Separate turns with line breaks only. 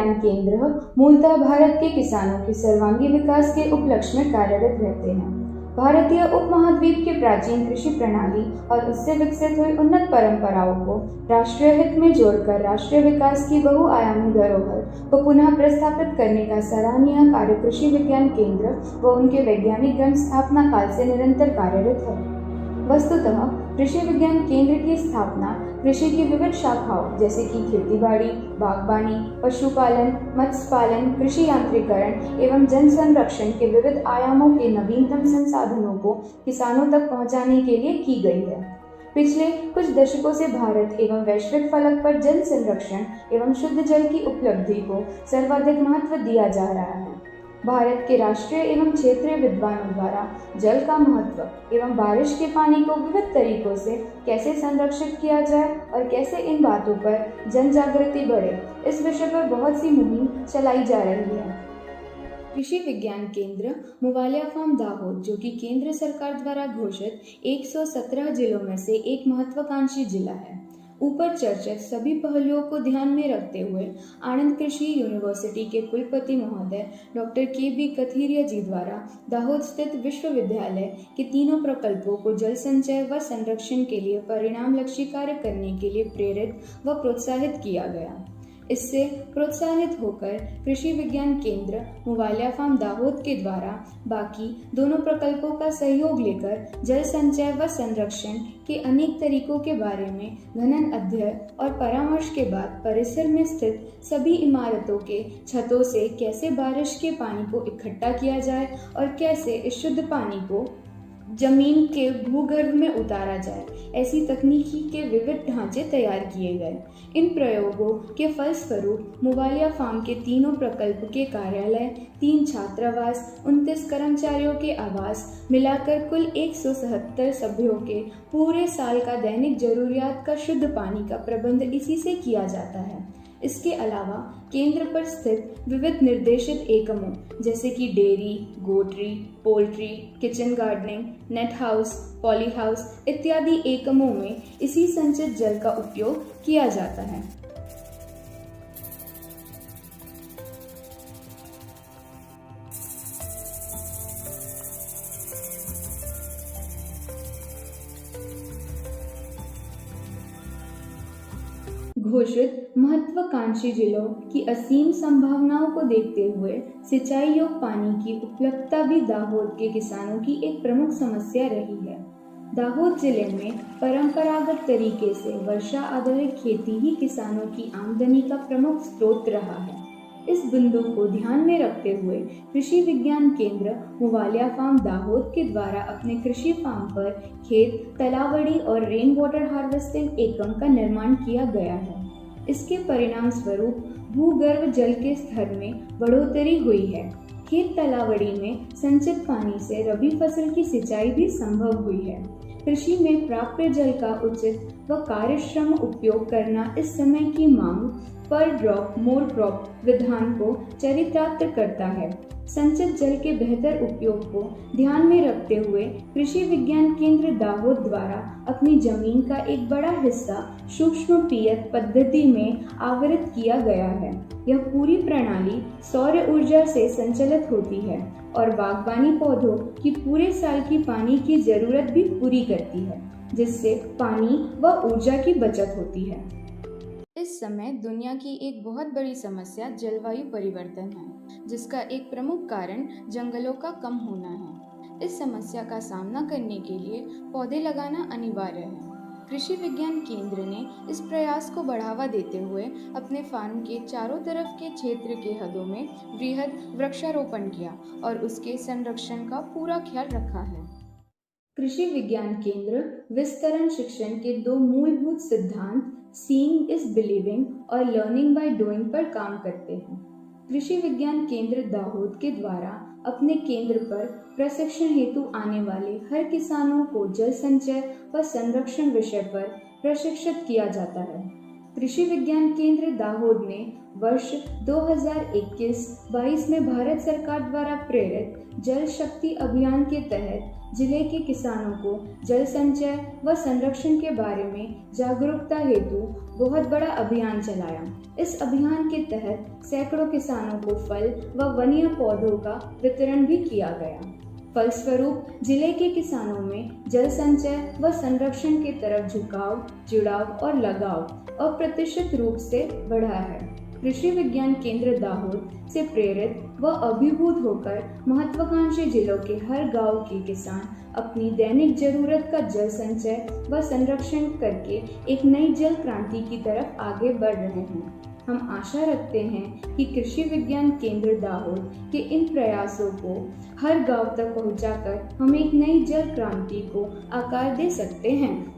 विज्ञान केंद्र मूलतः भारत के किसानों के सर्वांगीण विकास के उपलक्ष्य में कार्यरत रहते हैं। भारतीय उपमहाद्वीप की प्राचीन कृषि प्रणाली और उससे विकसित हुई उन्नत परंपराओं को राष्ट्रीय हित में जोड़कर राष्ट्रीय विकास की बहुआयामी धरोहर को पुनः प्रस्थापित करने का सराहनीय कार्य कृषि विज्ञान केंद्र व उनके वैज्ञानिकगण स्थापना काल से निरंतर कार्यरत है। वस्तुतः कृषि विज्ञान केंद्र की स्थापना कृषि की विविध शाखाओं जैसे कि खेतीबाड़ी, बागवानी, पशुपालन, मत्स्य पालन, कृषि यांत्रिकरण एवं जन संरक्षण के विविध आयामों के नवीनतम संसाधनों को किसानों तक पहुंचाने के लिए की गई है। पिछले कुछ दशकों से भारत एवं वैश्विक फलक पर जल संरक्षण एवं शुद्ध जल की उपलब्धि को सर्वाधिक महत्व दिया जा रहा है। भारत के राष्ट्रीय एवं क्षेत्रीय विद्वानों द्वारा जल का महत्व एवं बारिश के पानी को विविध तरीकों से कैसे संरक्षित किया जाए और कैसे इन बातों पर जन जागृति बढ़े, इस विषय पर बहुत सी मुहिम चलाई जा रही है। कृषि विज्ञान केंद्र मुवालिया फार्म दाहोद, जो कि केंद्र सरकार द्वारा घोषित 117 जिलों में से एक महत्वाकांक्षी जिला है। ऊपर चर्चित सभी पहलुओं को ध्यान में रखते हुए आनंद कृषि यूनिवर्सिटी के कुलपति महोदय डॉक्टर के.बी. कथीरिया जी द्वारा दाहोद स्थित विश्वविद्यालय के तीनों प्रकल्पों को जल संचय व संरक्षण के लिए परिणामलक्षी कार्य करने के लिए प्रेरित व प्रोत्साहित किया गया। इससे प्रोत्साहित होकर कृषि विज्ञान केंद्र मुवालिया फार्म दाहोद के द्वारा बाकी दोनों प्रकल्पों का सहयोग लेकर जल संचय व संरक्षण के अनेक तरीकों के बारे में घनन अध्ययन और परामर्श के बाद परिसर में स्थित सभी इमारतों के छतों से कैसे बारिश के पानी को इकट्ठा किया जाए और कैसे इस शुद्ध पानी को जमीन के भूगर्भ में उतारा जाए, ऐसी तकनीकी के विविध ढांचे तैयार किए गए। इन प्रयोगों के फलस्वरूप मुवालिया फार्म के तीनों प्रकल्प के कार्यालय, 3 छात्रावास, 29 कर्मचारियों के आवास मिलाकर कुल 177 सभ्यों के पूरे साल का दैनिक जरूरियात का शुद्ध पानी का प्रबंध इसी से किया जाता है। इसके अलावा केंद्र पर स्थित विविध निर्देशित एकमों जैसे कि dairy, goatery, poultry, kitchen gardening, net house, poly house इत्यादि एकमों में इसी संचित जल का उपयोग किया जाता है। घोषित महत्वाकांक्षी जिलों की असीम संभावनाओं को देखते हुए सिंचाई योग्य पानी की उपलब्धता भी दाहोद के किसानों की एक प्रमुख समस्या रही है। दाहोद जिले में परंपरागत तरीके से वर्षा आधारित खेती ही किसानों की आमदनी का प्रमुख स्रोत रहा है। इस बिंदु को ध्यान में रखते हुए कृषि विज्ञान केंद्र मुवालिया फार्म दाहोद के द्वारा अपने कृषि फार्म पर खेत, तालाबड़ी और रेन वाटर हार्वेस्टिंग एकम का निर्माण किया गया है। इसके परिणाम स्वरूप भूगर्भ जल के स्तर में बढ़ोतरी हुई है। खेत तालाबड़ी में संचित पानी से रबी फसल की सिंचाई भी संभव हुई है। कृषि में प्राप्य जल का उचित व कार्यक्षम उपयोग करना इस समय की मांग पर ड्रॉप मोर क्रॉप विधान को चरितार्थ करता है। संचित जल के बेहतर उपयोग को ध्यान में रखते हुए कृषि विज्ञान केंद्र दाहोद द्वारा अपनी जमीन का एक बड़ा हिस्सा सूक्ष्म पियत पद्धति में आवृत किया गया है। यह पूरी प्रणाली सौर ऊर्जा से संचालित होती है और बागवानी पौधों की पूरे साल की पानी की जरूरत भी पूरी करती है, जिससे पानी व ऊर्जा की बचत होती है। इस समय दुनिया की एक बहुत बड़ी समस्या जलवायु परिवर्तन है, जिसका एक प्रमुख कारण जंगलों का कम होना है। इस समस्या का सामना करने के लिए पौधे लगाना अनिवार्य है। कृषि विज्ञान केंद्र ने इस प्रयास को बढ़ावा देते हुए अपने फार्म के चारों तरफ के क्षेत्र के हदों में वृहद वृक्षारोपण किया और उसके संरक्षण का पूरा ख्याल रखा है। कृषि विज्ञान केंद्र विस्तरण शिक्षण के 2 मूलभूत सिद्धांत सीइंग इज बिलीविंग और लर्निंग बाय डूइंग पर काम करते हैं। कृषि विज्ञान केंद्र दाहोद के द्वारा अपने केंद्र पर प्रशिक्षण हेतु आने वाले हर किसानों को जल संचय व संरक्षण विषय पर प्रशिक्षित किया जाता है। कृषि विज्ञान केंद्र दाहोद ने वर्ष 2021-22 में भारत सरकार द्वारा प्रेरित जल शक्ति अभियान के तहत जिले के किसानों को जल संचय व संरक्षण के बारे में जागरूकता हेतु बहुत बड़ा अभियान चलाया। इस अभियान के तहत सैकड़ों किसानों को फल व वन्य पौधों का वितरण भी किया गया। फलस्वरूप जिले के किसानों में जल संचय व संरक्षण की तरफ झुकाव, जुड़ाव और लगाव अप्रत्याशित रूप से बढ़ा है। कृषि विज्ञान केंद्र दाहोद से प्रेरित व अभिभूत होकर महत्वाकांक्षी जिलों के हर गांव के किसान अपनी दैनिक जरूरत का जल संचय व संरक्षण करके एक नई जल क्रांति की तरफ आगे बढ़ रहे हैं। हम आशा रखते हैं कि कृषि विज्ञान केंद्र दाहोद के इन प्रयासों को हर गांव तक पहुंचाकर हम एक नई जल क्रांति को आकार दे सकते हैं।